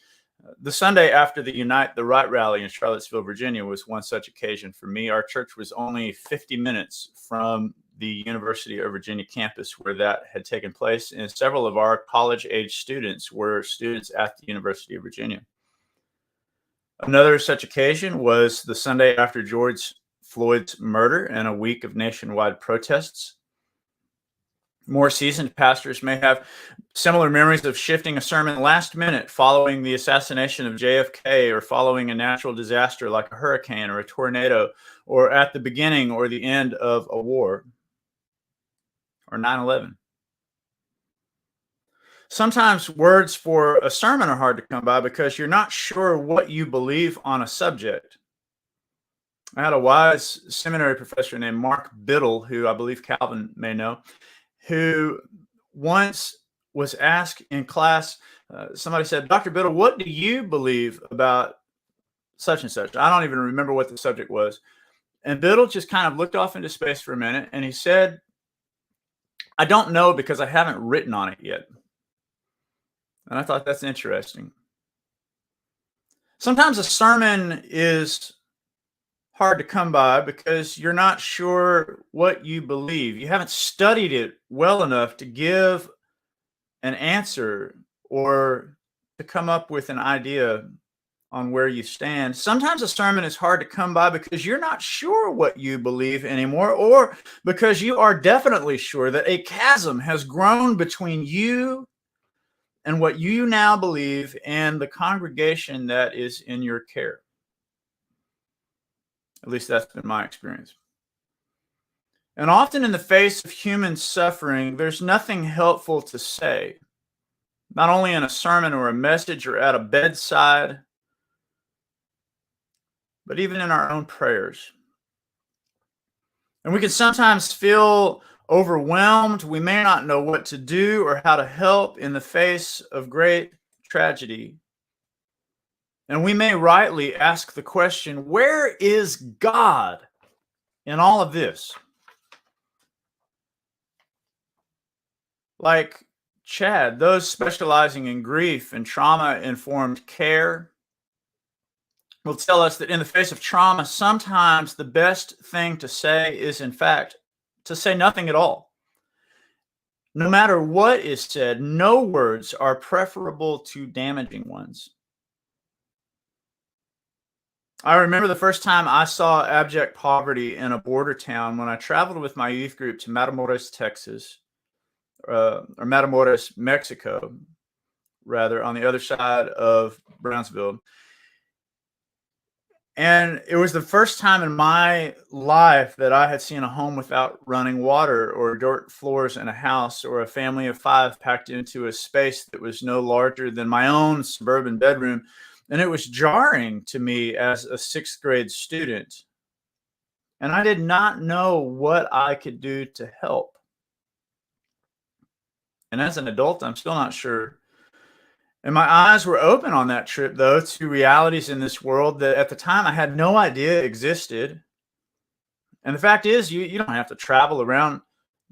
The Sunday after the Unite the Right rally in Charlottesville, Virginia was one such occasion for me. Our church was only 50 minutes from the University of Virginia campus where that had taken place, and several of our college-age students were students at the University of Virginia. Another such occasion was the Sunday after George Floyd's murder and a week of nationwide protests. More seasoned pastors may have similar memories of shifting a sermon last minute following the assassination of JFK, or following a natural disaster like a hurricane or a tornado, or at the beginning or the end of a war, or 9/11. Sometimes words for a sermon are hard to come by because you're not sure what you believe on a subject. I had a wise seminary professor named Mark Biddle, who I believe Calvin may know, who once was asked in class, somebody said, "Dr. Biddle, what do you believe about such and such?" I don't even remember what the subject was. And Biddle just kind of looked off into space for a minute, and he said, "I don't know because I haven't written on it yet." And I thought that's interesting. Sometimes a sermon is hard to come by because you're not sure what you believe. You haven't studied it well enough to give an answer or to come up with an idea on where you stand. Sometimes a sermon is hard to come by because you're not sure what you believe anymore, or because you are definitely sure that a chasm has grown between you and what you now believe and the congregation that is in your care. At least that's been my experience. And often in the face of human suffering, there's nothing helpful to say, not only in a sermon or a message or at a bedside, but even in our own prayers. And we can sometimes feel overwhelmed. We may not know what to do or how to help in the face of great tragedy. And we may rightly ask the question, where is God in all of this? Like Chad, those specializing in grief and trauma-informed care will tell us that in the face of trauma, sometimes the best thing to say is, in fact, to say nothing at all. No matter what is said, no words are preferable to damaging ones. I remember the first time I saw abject poverty in a border town when I traveled with my youth group to Matamoros, Texas, or Matamoros, Mexico, rather, on the other side of Brownsville. And it was the first time in my life that I had seen a home without running water or dirt floors in a house, or a family of 5 packed into a space that was no larger than my own suburban bedroom. And it was jarring to me as a 6th grade student. And I did not know what I could do to help. And as an adult, I'm still not sure. And my eyes were open on that trip, though, to realities in this world that at the time I had no idea existed. And the fact is, you don't have to travel around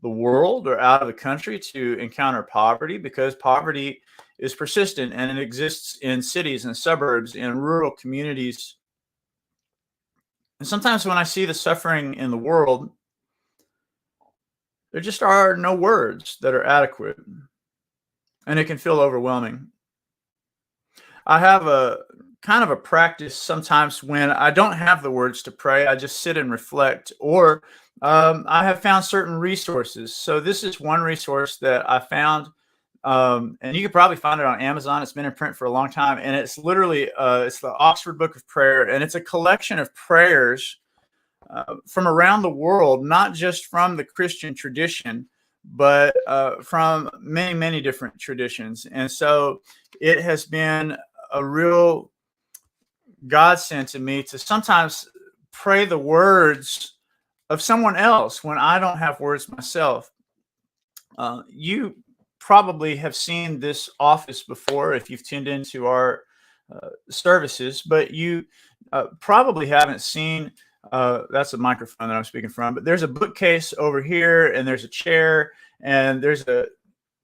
the world or out of the country to encounter poverty, because poverty is persistent and it exists in cities and suburbs, in rural communities. And sometimes when I see the suffering in the world, there just are no words that are adequate, and it can feel overwhelming. I have a kind of a practice sometimes when I don't have the words to pray. I just sit and reflect, or I have found certain resources. So this is one resource that I found, and you could probably find it on Amazon. It's been in print for a long time, and it's literally it's the Oxford Book of Prayer, and it's a collection of prayers from around the world, not just from the Christian tradition, but from many, many different traditions. And so it has been a real godsend to me to sometimes pray the words of someone else when I don't have words myself. You probably have seen this office before if you've tuned into our services, but you probably haven't seen, that's a microphone that I'm speaking from, but there's a bookcase over here, and there's a chair, and there's a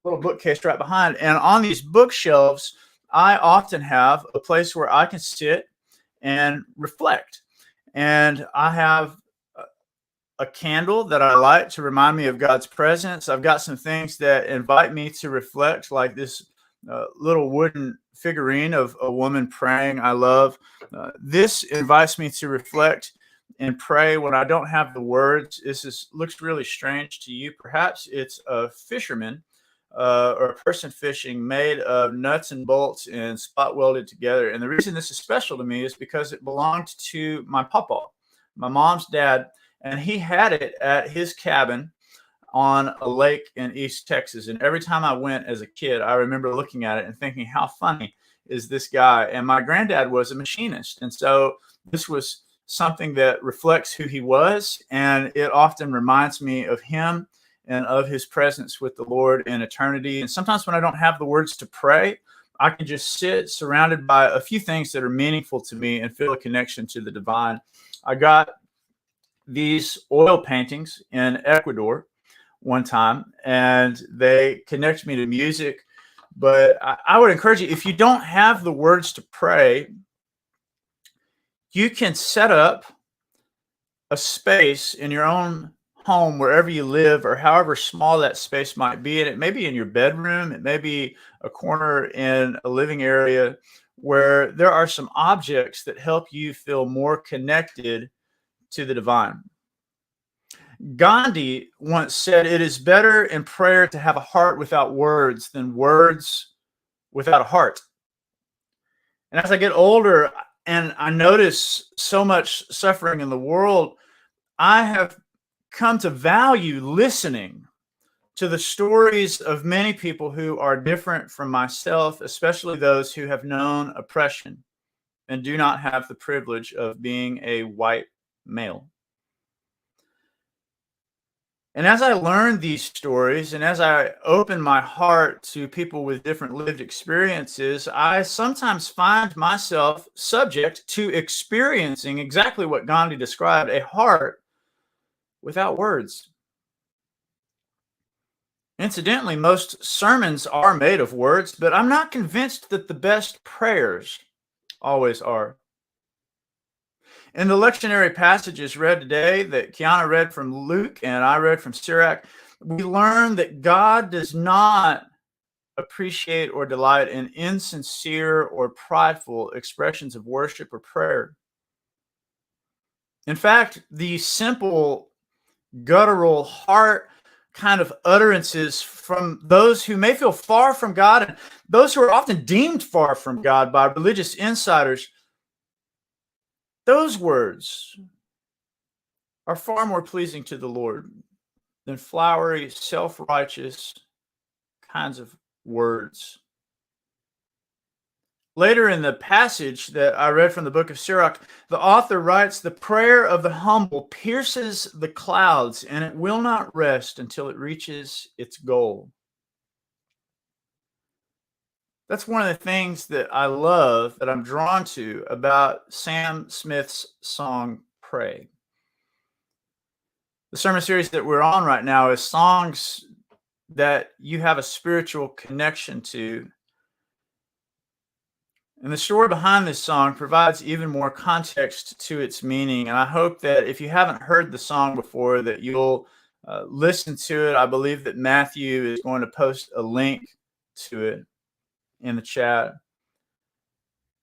little bookcase right behind. And on these bookshelves, I often have a place where I can sit and reflect. And I have a candle that I light to remind me of God's presence. I've got some things that invite me to reflect, like this little wooden figurine of a woman praying, I love. This invites me to reflect and pray when I don't have the words. Looks really strange to you. Perhaps it's a fisherman or a person fishing, made of nuts and bolts and spot welded together. And the reason this is special to me is because it belonged to my papa, my mom's dad, and he had it at his cabin on a lake in East Texas. And every time I went as a kid, I remember looking at it and thinking, how funny is this guy? And my granddad was a machinist. And so this was something that reflects who he was. And it often reminds me of him and of his presence with the Lord in eternity. And sometimes when I don't have the words to pray, I can just sit surrounded by a few things that are meaningful to me and feel a connection to the divine. I got these oil paintings in Ecuador one time, and they connect me to music. But I would encourage you, if you don't have the words to pray, you can set up a space in your own home, wherever you live, or however small that space might be. And it may be in your bedroom, it may be a corner in a living area, where there are some objects that help you feel more connected to the divine. Gandhi once said, "It is better in prayer to have a heart without words than words without a heart." And as I get older and I notice so much suffering in the world, I have come to value listening to the stories of many people who are different from myself, especially those who have known oppression and do not have the privilege of being a white male. And as I learn these stories, and as I open my heart to people with different lived experiences, I sometimes find myself subject to experiencing exactly what Gandhi described, a heart without words. Incidentally, most sermons are made of words, but I'm not convinced that the best prayers always are. In the lectionary passages read today that Kiana read from Luke and I read from Sirach, we learn that God does not appreciate or delight in insincere or prideful expressions of worship or prayer. In fact, the simple, guttural, heart kind of utterances from those who may feel far from God and those who are often deemed far from God by religious insiders, those words are far more pleasing to the Lord than flowery, self-righteous kinds of words. Later in the passage that I read from the book of Sirach, the author writes, "The prayer of the humble pierces the clouds, and it will not rest until it reaches its goal." That's one of the things that I love, that I'm drawn to about Sam Smith's song, Pray. The sermon series that we're on right now is songs that you have a spiritual connection to. And the story behind this song provides even more context to its meaning. And I hope that if you haven't heard the song before, that you'll listen to it. I believe that Matthew is going to post a link to it in the chat.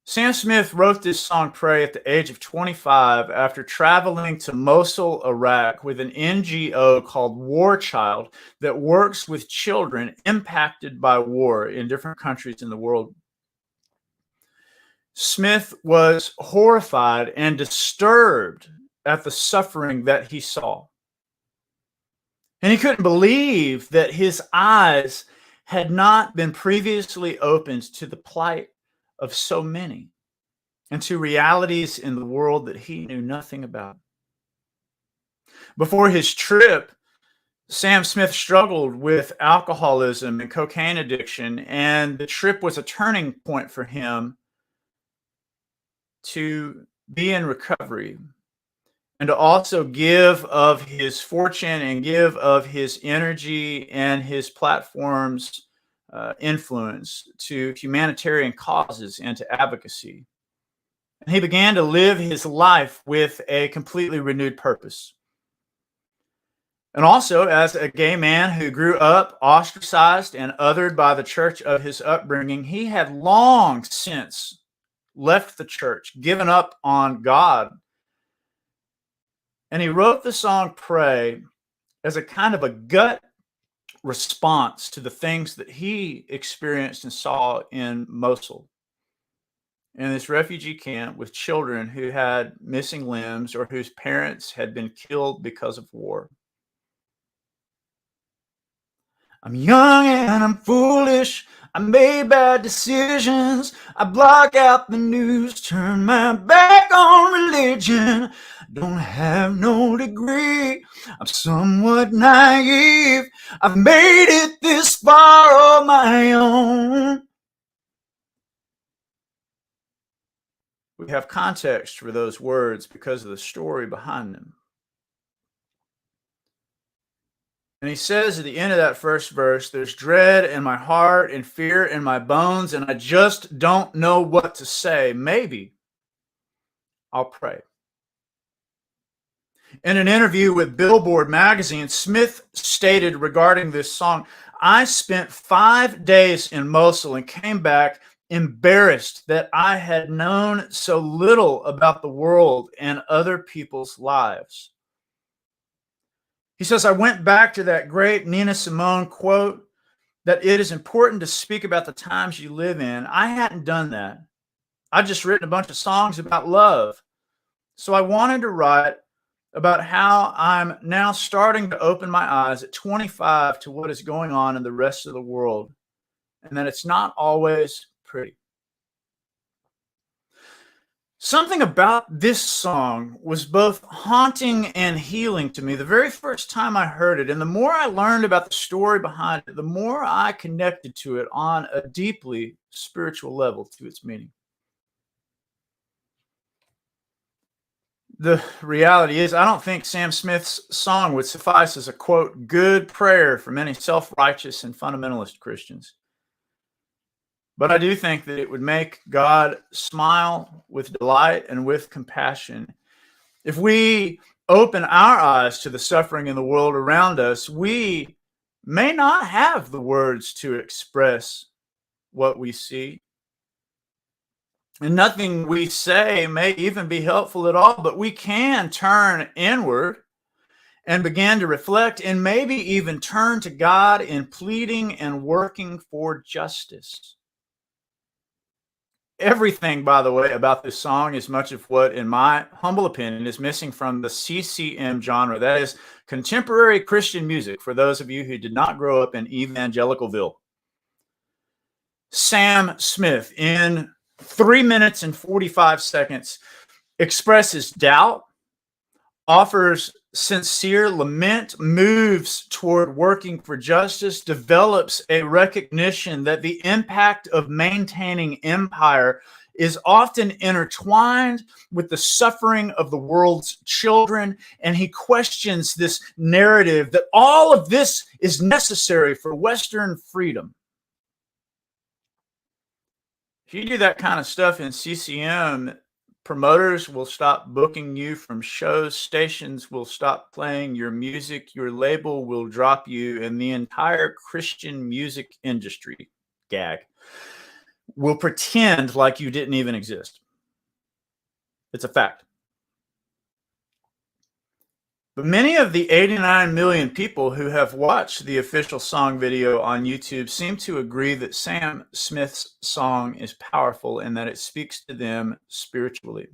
Sam Smith wrote this song, Pray, at the age of 25 after traveling to Mosul, Iraq with an NGO called War Child that works with children impacted by war in different countries in the world. Smith was horrified and disturbed at the suffering that he saw. And he couldn't believe that his eyes had not been previously opened to the plight of so many and to realities in the world that he knew nothing about. Before his trip, Sam Smith struggled with alcoholism and cocaine addiction, and the trip was a turning point for him to be in recovery and to also give of his fortune and give of his energy and his platform's influence to humanitarian causes and to advocacy. And he began to live his life with a completely renewed purpose. And also, as a gay man who grew up ostracized and othered by the church of his upbringing, he had long since left the church, given up on God. And he wrote the song Pray as a kind of a gut response to the things that he experienced and saw in Mosul, in this refugee camp with children who had missing limbs or whose parents had been killed because of war. I'm young and I'm foolish. I made bad decisions. I block out the news, turn my back on religion. Don't have no degree. I'm somewhat naive. I've made it this far on my own. We have context for those words because of the story behind them. And he says at the end of that first verse, there's dread in my heart and fear in my bones, and I just don't know what to say. Maybe I'll pray. In an interview with Billboard magazine, Smith stated regarding this song, I spent 5 days in Mosul and came back embarrassed that I had known so little about the world and other people's lives. He says, I went back to that great Nina Simone quote that it is important to speak about the times you live in. I hadn't done that. I'd just written a bunch of songs about love. So I wanted to write about how I'm now starting to open my eyes at 25 to what is going on in the rest of the world, and that it's not always pretty. Something about this song was both haunting and healing to me the very first time I heard it. And the more I learned about the story behind it, the more I connected to it on a deeply spiritual level to its meaning. The reality is, I don't think Sam Smith's song would suffice as a, quote, good prayer for many self-righteous and fundamentalist Christians. But I do think that it would make God smile with delight and with compassion. If we open our eyes to the suffering in the world around us, we may not have the words to express what we see. And nothing we say may even be helpful at all, but we can turn inward and begin to reflect and maybe even turn to God in pleading and working for justice. Everything, by the way, about this song is much of what, in my humble opinion, is missing from the CCM genre. That is contemporary Christian music, for those of you who did not grow up in Evangelicalville. Sam Smith, in 3 minutes and 45 seconds, expresses doubt, offers sincere lament, moves toward working for justice, develops a recognition that the impact of maintaining empire is often intertwined with the suffering of the world's children. And he questions this narrative that all of this is necessary for Western freedom. If you do that kind of stuff in CCM, promoters will stop booking you from shows, stations will stop playing your music, your label will drop you, and the entire Christian music industry, gag, will pretend like you didn't even exist. It's a fact. But many of the 89 million people who have watched the official song video on YouTube seem to agree that Sam Smith's song is powerful and that it speaks to them spiritually.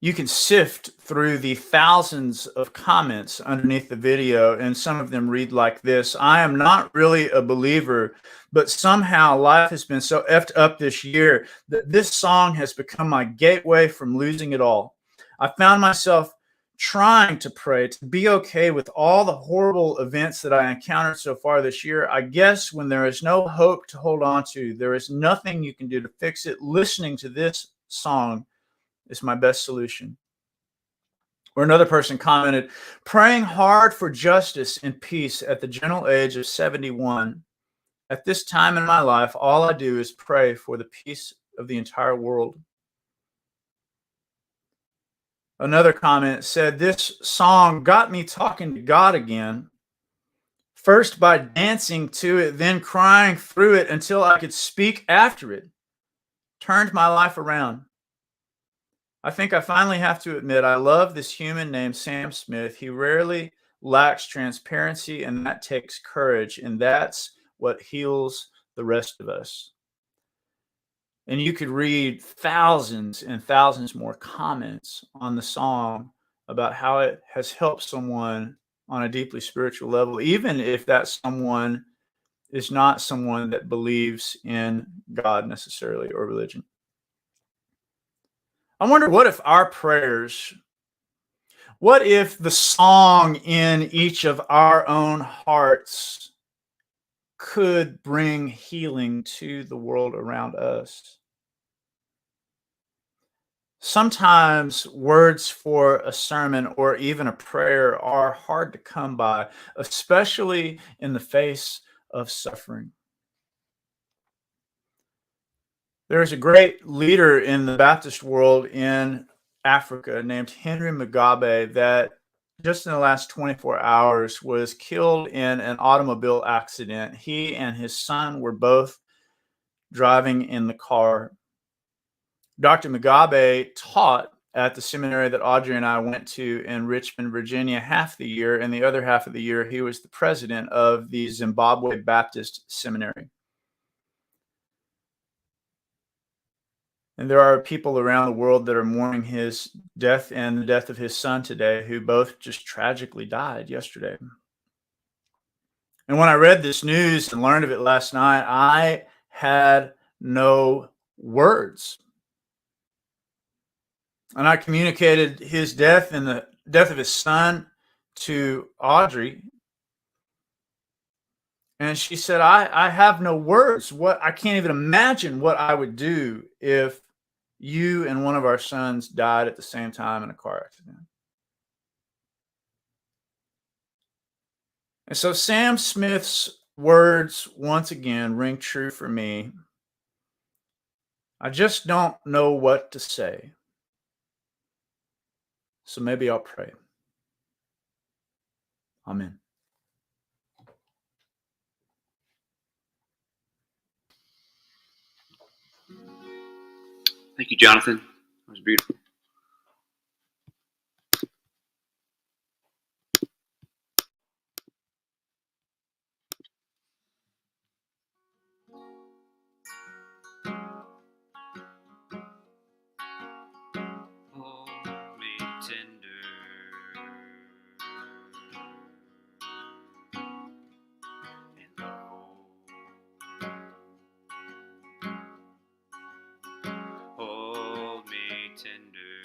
You can sift through the thousands of comments underneath the video, and some of them read like this: I am not really a believer, but somehow life has been so effed up this year that this song has become my gateway from losing it all. I found myself trying to pray to be okay with all the horrible events that I encountered so far this year. I guess when there is no hope to hold on to, there is nothing you can do to fix it. Listening to this song is my best solution. Or another person commented, praying hard for justice and peace at the gentle age of 71. At this time in my life, all I do is pray for the peace of the entire world. Another comment said, this song got me talking to God again. First by dancing to it, then crying through it until I could speak after it. Turned my life around. I think I finally have to admit I love this human named Sam Smith. He rarely lacks transparency, and that takes courage, and that's what heals the rest of us. And you could read thousands and thousands more comments on the song about how it has helped someone on a deeply spiritual level, even if that someone is not someone that believes in God necessarily or religion. I wonder, what if our prayers, what if the song in each of our own hearts could bring healing to the world around us? Sometimes words for a sermon or even a prayer are hard to come by, especially in the face of suffering. There is a great leader in the Baptist world in Africa named Henry Mugabe that just in the last 24 hours was killed in an automobile accident. He and his son were both driving in the car. Dr. Mugabe taught at the seminary that Audrey and I went to in Richmond, Virginia, half the year, and the other half of the year he was the president of the Zimbabwe Baptist Seminary. And there are people around the world that are mourning his death and the death of his son today, who both just tragically died yesterday. And when I read this news and learned of it last night, I had no words. And I communicated his death and the death of his son to Audrey. And she said, I have no words. I can't even imagine what I would do if you and one of our sons died at the same time in a car accident. And so Sam Smith's words once again ring true for me. I just don't know what to say. So maybe I'll pray. Amen. Thank you, Jonathan. That was beautiful. Hold me tender, and hold me tender,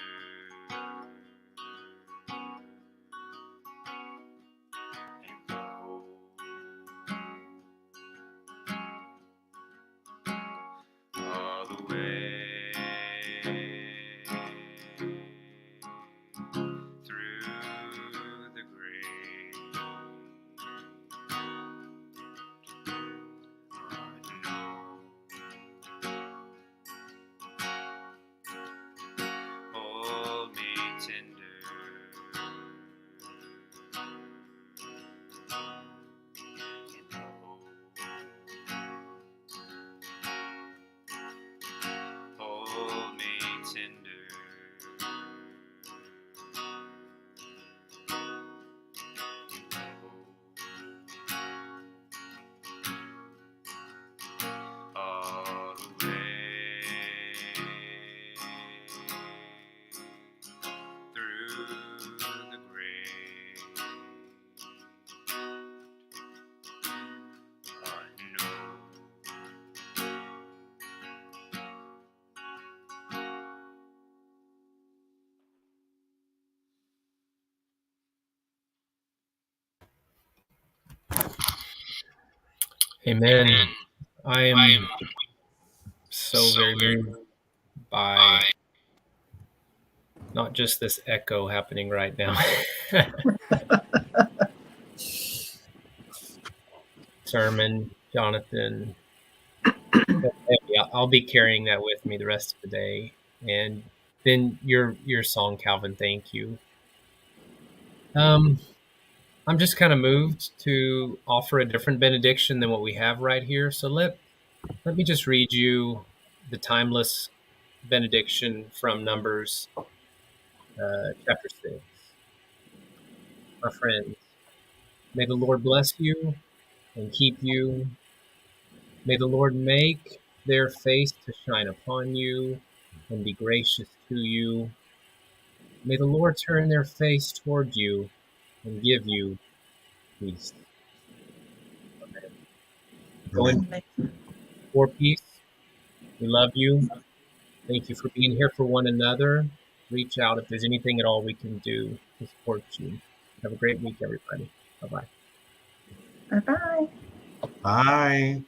and all the way through the great hold me tender, and hold me tender, all the way through the great unknown. Amen. I am so very moved by not just this echo happening right now. Sermon, Jonathan. I'll be carrying that with me the rest of the day. And then your song, Calvin, thank you. I'm just kind of moved to offer a different benediction than what we have right here. So let me just read you the timeless benediction from Numbers chapter 6. My friends, may the Lord bless you and keep you. May the Lord make their face to shine upon you and be gracious to you. May the Lord turn their face toward you and give you peace. Amen. Go in for peace. We love you. Thank you for being here for one another. Reach out if there's anything at all we can do to support you. Have a great week, everybody. Bye-bye. Bye-bye. Bye.